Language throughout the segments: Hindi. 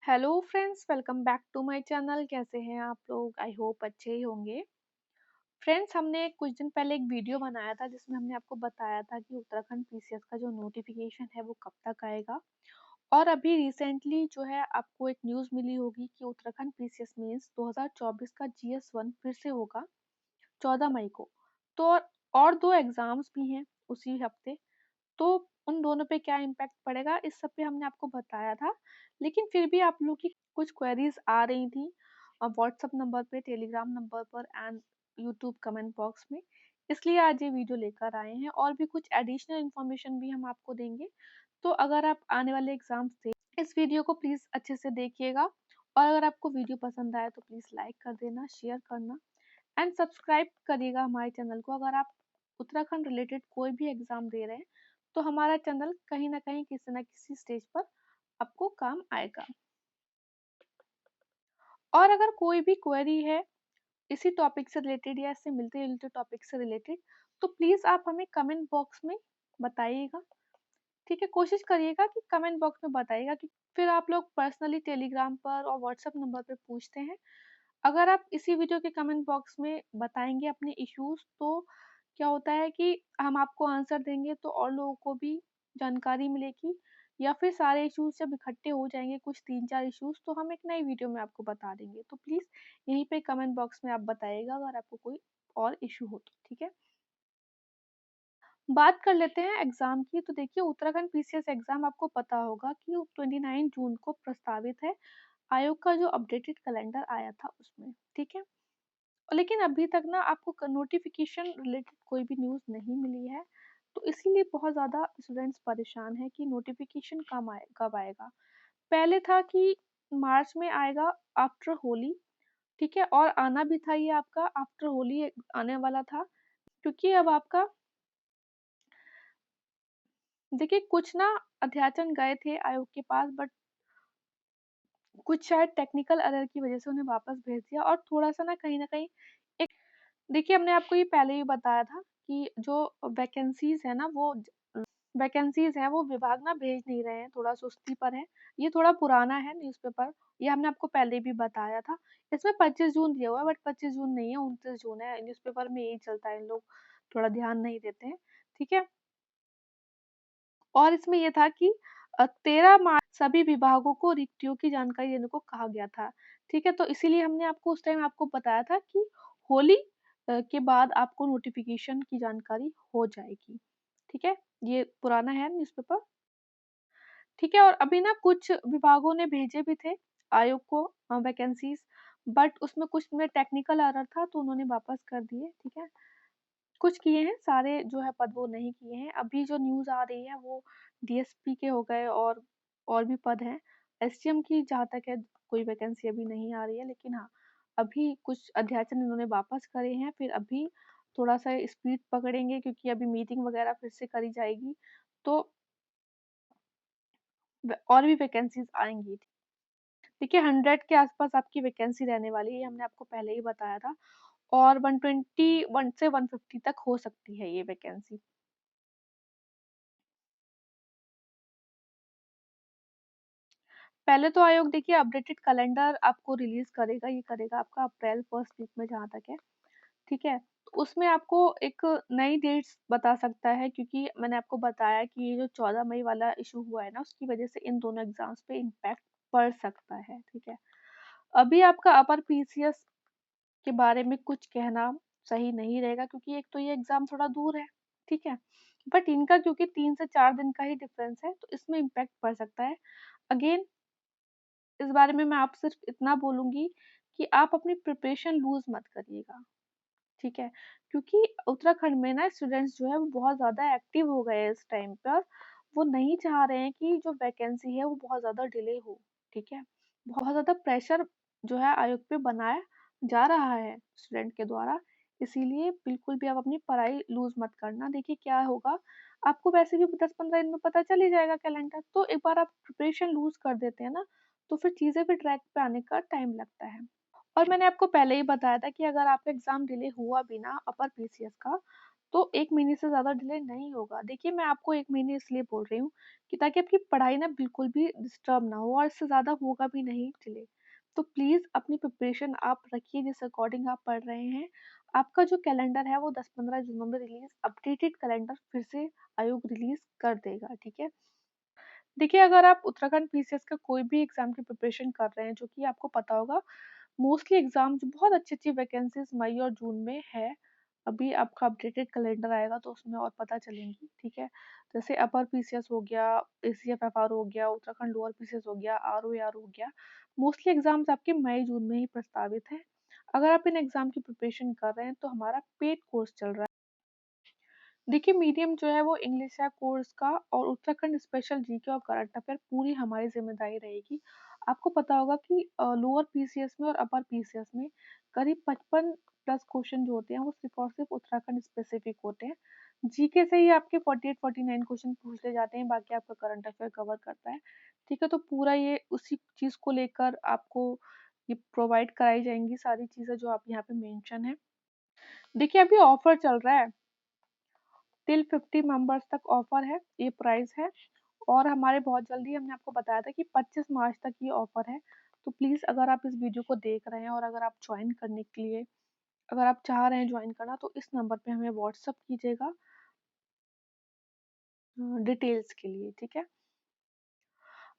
Hello friends, welcome back to my channel. कैसे हैं आप लोग? आई होप अच्छे ही होंगे। फ्रेंड्स, हमने कुछ दिन पहले एक वीडियो बनाया था जिसमें हमने आपको बताया था कि उत्तराखंड पीसीएस का जो नोटिफिकेशन है वो कब तक आएगा। और अभी रिसेंटली जो है आपको एक न्यूज़ मिली होगी कि उत्तराखंड पीसीएस मेंस 2024 का जीएस 1 फिर से होगा 14 मई को। तो और दो एग्जाम्स भी हैं उसी हफ्ते। तो उन दोनों पे क्या इम्पैक्ट पड़ेगा इस सब पे हमने आपको बताया था। लेकिन फिर भी आप लोग की कुछ क्वेरीज आ रही थी व्हाट्सएप नंबर पे, टेलीग्राम नंबर पर एंड यूट्यूब कमेंट बॉक्स में। इसलिए आज ये वीडियो लेकर आए हैं और भी कुछ एडिशनल इन्फॉर्मेशन भी हम आपको देंगे। तो अगर आप आने वाले एग्जाम्स से इस वीडियो को प्लीज़ अच्छे से देखिएगा। और अगर आपको वीडियो पसंद आए तो प्लीज़ लाइक कर देना, शेयर करना एंड सब्सक्राइब करिएगा हमारे चैनल को। अगर आप उत्तराखंड रिलेटेड कोई भी एग्जाम दे रहे हैं तो हमारा चैनल कहीं ना कहीं किसी ना किसी स्टेज पर आपको काम आएगा। और अगर कोई भी क्वेरी है इसी टॉपिक से रिलेटेड या इससे मिलते जुलते टॉपिक से रिलेटेड, तो प्लीज आप हमें कमेंट बॉक्स में बताइएगा। ठीक है, कोशिश करिएगा कि कमेंट बॉक्स में बताइएगा कि फिर आप लोग पर्सनली टेलीग्राम पर और व्हाट्सएप नंबर पर पूछते हैं। अगर आप इसी वीडियो के कमेंट बॉक्स में बताएंगे अपने इश्यूज, तो क्या होता है कि हम आपको आंसर देंगे तो और लोगों को भी जानकारी मिलेगी। या फिर सारे इश्यूज जब इकट्ठे हो जाएंगे, कुछ 3-4 इश्यूज, तो हम एक नई वीडियो में आपको बता देंगे। तो प्लीज यहीं पे कमेंट बॉक्स में आप बताइएगा अगर आपको कोई और इशू हो तो। ठीक है, बात कर लेते हैं एग्जाम की। तो देखिए, उत्तराखंड पीसीएस एग्जाम आपको पता होगा कि 29 जून को प्रस्तावित है। आयोग का जो अपडेटेड कैलेंडर आया था उसमें, ठीक है। लेकिन अभी तक ना आपको नोटिफिकेशन रिलेटेड कोई भी न्यूज़ नहीं मिली है। तो इसीलिए बहुत ज़्यादा स्टूडेंट्स परेशान है कि नोटिफिकेशन कब आएगा। पहले था कि मार्च में आएगा आफ्टर होली, ठीक है। और आना भी था, ये आपका आफ्टर होली आने वाला था। क्योंकि अब आपका देखिए, कुछ ना अध्याचन गए थे आयोग के पास, बट कुछ शायद टेक्निकल एरर की वजह से उन्हें वापस भेज दिया। और थोड़ा सा ना कहीं एक, देखिए हमने आपको ये पहले ही बताया था कि जो वैकेंसीज है ना वो वैकेंसीज हैं वो विभाग ना भेज नहीं रहे हैं, थोड़ा सुस्ती पर है। ये थोड़ा पुराना है न्यूज़पेपर, ये हमने आपको पहले भी बताया था। इसमें 25 जून दिया हुआ है, बट 25 जून नहीं है, 29 जून है। न्यूज़पेपर में यही चलता है, इन लोग थोड़ा ध्यान नहीं देते हैं। ठीक है, और इसमें ये था कि 13 मार्च सभी विभागों को रिक्तियों की जानकारी देने को कहा गया था। ठीक है, तो इसीलिए हमने आपको उस टाइम आपको बताया था कि होली के बाद आपको नोटिफिकेशन की जानकारी हो जाएगी। ठीक है, ये पुराना है न्यूज़पेपर। ठीक है, और अभी ना कुछ विभागों ने भेजे भी थे आयोग को वैकेंसीज, बट उसमें कुछ में टेक्निकल एरर था तो उन्होंने वापस कर दिए। ठीक है, कुछ किए हैं, सारे जो है पद वो नहीं किए हैं। अभी जो न्यूज़ आ रही है वो डीएसपी के हो गए और भी पद हैं। एसडीएम की जहाँ तक है कोई वैकेंसी अभी नहीं आ रही है, लेकिन हाँ अभी कुछ अध्याचन इन्होंने वापस करे हैं। फिर अभी थोड़ा सा स्पीड पकड़ेंगे क्योंकि अभी मीटिंग वगैरह फिर से करी जाएगी, तो और भी वैकेंसीज आएंगी। देखिए, 100 के आसपास आपकी वैकेंसी रहने वाली है, हमने आपको पहले ही बताया था। और 121 से 150 तक हो सकती है ये वैकेंसी। पहले तो आयोग देखिए अपडेटेड कैलेंडर आपको रिलीज करेगा, ये करेगा आपका अप्रैल फर्स्ट वीक में जहाँ तक है। ठीक है, तो उसमें आपको एक नई डेट्स बता सकता है, क्योंकि मैंने आपको बताया कि ये जो 14 मई वाला इशू हुआ है ना, उसकी वजह से इन दोनों एग्जाम्स पे इम्पैक्ट पड़ सकता है। ठीक है, अभी आपका अपर पीसीएस के बारे में कुछ कहना सही नहीं रहेगा, क्योंकि एक तो ये एग्जाम थोड़ा दूर है। ठीक है, बट इनका क्योंकि 3 से 4 दिन का ही डिफरेंस है तो इसमें इम्पैक्ट पड़ सकता है। अगेन इस बारे में मैं आप सिर्फ इतना बोलूंगी कि आप अपनी प्रिपरेशन लूज मत करिएगा। ठीक है, क्योंकि उत्तराखंड में ना स्टूडेंट्स जो है वो बहुत ज़्यादा एक्टिव हो गए हैं इस टाइम पर। वो नहीं चाह रहे हैं कि जो वैकेंसी है वो बहुत ज़्यादा डिले हो। ठीक है, बहुत ज़्यादा प्रेशर जो है आयोग पे बनाया जा रहा है स्टूडेंट के द्वारा। इसीलिए बिल्कुल भी आप अपनी पढ़ाई लूज मत करना। देखिए क्या होगा, आपको वैसे भी 10-15 दिन में पता चल ही जाएगा कैलेंडर, तो एक बार आप प्रिपरेशन लूज कर देते हैं ना, तो फिर चीज़ें फिर ट्रैक पे आने का टाइम लगता है। और मैंने आपको पहले ही बताया था कि अगर आपका एग्ज़ाम डिले हुआ भी ना अपर पीसीएस का, तो 1 महीने से ज़्यादा डिले नहीं होगा। देखिए, मैं आपको 1 महीने इसलिए बोल रही हूँ कि ताकि आपकी पढ़ाई ना बिल्कुल भी डिस्टर्ब ना हो और इससे ज़्यादा होगा भी नहीं डिले। तो प्लीज़ अपनी प्रिपरेशन आप रखिए जिस अकॉर्डिंग आप पढ़ रहे हैं। आपका जो कैलेंडर है वो 10-15 दिनों में अपडेटेड कैलेंडर फिर से आयोग रिलीज़ कर देगा, ठीक है? देखिए, अगर आप उत्तराखंड पीसीएस का कोई भी एग्ज़ाम की प्रिपरेशन कर रहे हैं, जो कि आपको पता होगा, मोस्टली एग्ज़ाम जो बहुत अच्छी-अच्छी वैकेंसीज़ मई और जून में है। अभी आपका अपडेटेड कैलेंडर आएगा तो उसमें और पता चलेंगी, ठीक है? जैसे अपर पीसीएस हो गया, एसीएफ-एफआर हो गया, उत्तराखंड लोअर पीसीएस हो गया, आरओ-एआर हो गया। मोस्टली एग्ज़ाम्स आपके मई-जून में ही प्रस्तावित हैं। अगर आप इन एग्ज़ाम की प्रिपरेशन कर रहे हैं तो हमारा पेड कोर्स चल रहा है। देखिए, मीडियम जो है वो इंग्लिश है कोर्स का और उत्तराखंड स्पेशल जीके और करंट अफेयर पूरी हमारी ज़िम्मेदारी रहेगी। आपको पता होगा कि लोअर पीसीएस में और अपर पीसीएस में करीब 55 प्लस क्वेश्चन जो होते हैं वो सिर्फ़ और सिर्फ़ उत्तराखंड स्पेसिफिक होते हैं। जीके से ही आपके 48-49 क्वेश्चन पूछ लिए जाते हैं, बाकी आपका करंट अफेयर कवर करता है। ठीक है, तो पूरा ये उसी चीज़ को लेकर आपको ये प्रोवाइड कराई जाएँगी सारी चीज़ें जो आप यहाँ पे मेंशन है। देखिए, अभी ऑफ़र चल रहा है। टिल 50 मेंबर्स तक ऑफर है, ये प्राइस है और हमारे बहुत जल्दी हमने आपको बताया था कि 25 मार्च तक ये ऑफर है। तो प्लीज़ अगर आप इस वीडियो को देख रहे हैं और अगर आप जॉइन करने के लिए अगर आप चाह रहे हैं जॉइन करना तो इस नंबर पे हमें व्हाट्सएप कीजिएगा डिटेल्स के लिए, ठीक है?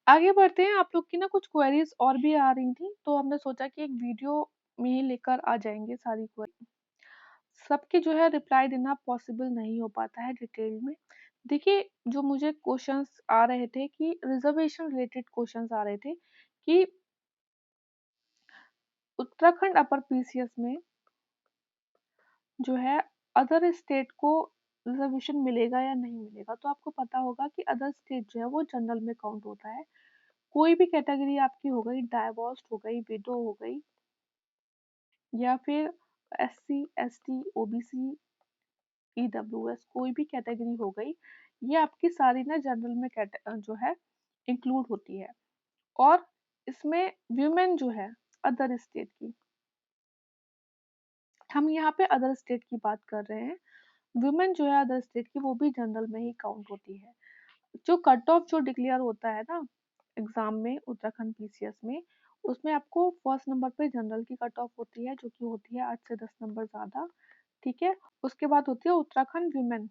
आगे बढ़ते हैं, आप लोग की ना कुछ क्वेरीज़ और भी आ रही थी, तो हमने सोचा कि एक वीडियो में ही लेकर आ जाएँगे सारी क्वेरी। सबके जो है रिप्लाई देना पॉसिबल नहीं हो पाता है डिटेल में। देखिए, जो मुझे क्वेश्चंस आ रहे थे कि रिज़र्वेशन रिलेटेड क्वेश्चंस आ रहे थे कि उत्तराखंड अपर पीसीएस में जो है अदर स्टेट को रिज़र्वेशन मिलेगा या नहीं मिलेगा। तो आपको पता होगा कि अदर स्टेट जो है वो जनरल में काउंट होता है। कोई भी कैटेगरी आपकी हो गई, डाइवोर्स्ड हो गई, विडो हो गई या फिर एससी, एसटी, ओबीसी, ईडब्ल्यूएस कोई भी कैटेगरी हो गई, ये आपकी सारी ना जनरल में जो है इंक्लूड होती है और इसमें वुमेन जो है अदर स्टेट की, हम यहाँ पे अदर स्टेट की बात कर रहे हैं, वुमेन जो है अदर स्टेट की वो भी जनरल में ही काउंट होती है। जो कट ऑफ जो डिक्लेयर होता है ना एग्जाम में उत्तराखंड पीसीएस में, उसमें आपको फर्स्ट नंबर पे जनरल की कट ऑफ होती है जो कि होती है 8 से 10 नंबर ज़्यादा, ठीक है? उसके बाद होती है उत्तराखंड वुमेन,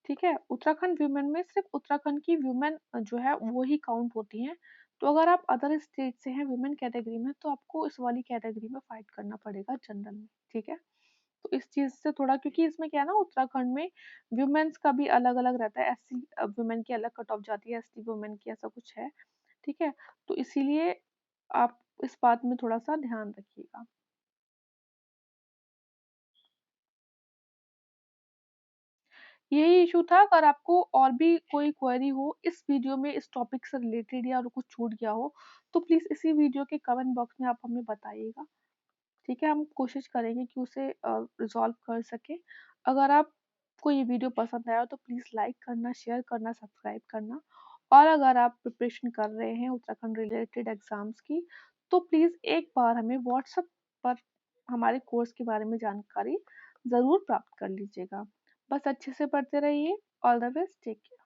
ठीक है? उत्तराखंड वुमेन में सिर्फ़ उत्तराखंड की वुमेन जो है वो ही काउंट होती हैं। तो अगर आप अदर स्टेट से हैं वुमेन कैटेगरी में तो आपको इस वाली कैटेगरी में फाइट करना पड़ेगा जनरल में, ठीक है? तो इस चीज़ से थोड़ा क्योंकि इसमें क्या है ना उत्तराखंड में वुमेन्स का भी अलग-अलग रहता है, एससी वुमेन की अलग कट ऑफ जाती है, एसटी वुमेन की ऐसा कुछ है, ठीक है? तो इसीलिए आप इस बात में थोड़ा-सा ध्यान रखिएगा। यही इशू था, अगर आपको और भी कोई क्वेरी हो इस वीडियो में इस टॉपिक से रिलेटेड या कुछ छूट गया हो, तो प्लीज़ इसी वीडियो के कमेंट बॉक्स में आप हमें बताइएगा, ठीक है? हम कोशिश करेंगे कि उसे रिज़ॉल्व कर सकें। अगर आपको ये वीडियो पसंद आया हो तो प्लीज़ लाइक करना, शेयर करना, सब्सक्राइब करना और अगर आप प्रिपरेशन कर रहे हैं उत्तराखंड रिलेटेड एग्ज़ाम्स की, तो प्लीज़ एक बार हमें व्हाट्सएप पर हमारे कोर्स के बारे में जानकारी ज़रूर प्राप्त कर लीजिएगा। बस अच्छे से पढ़ते रहिए। All the best, take care.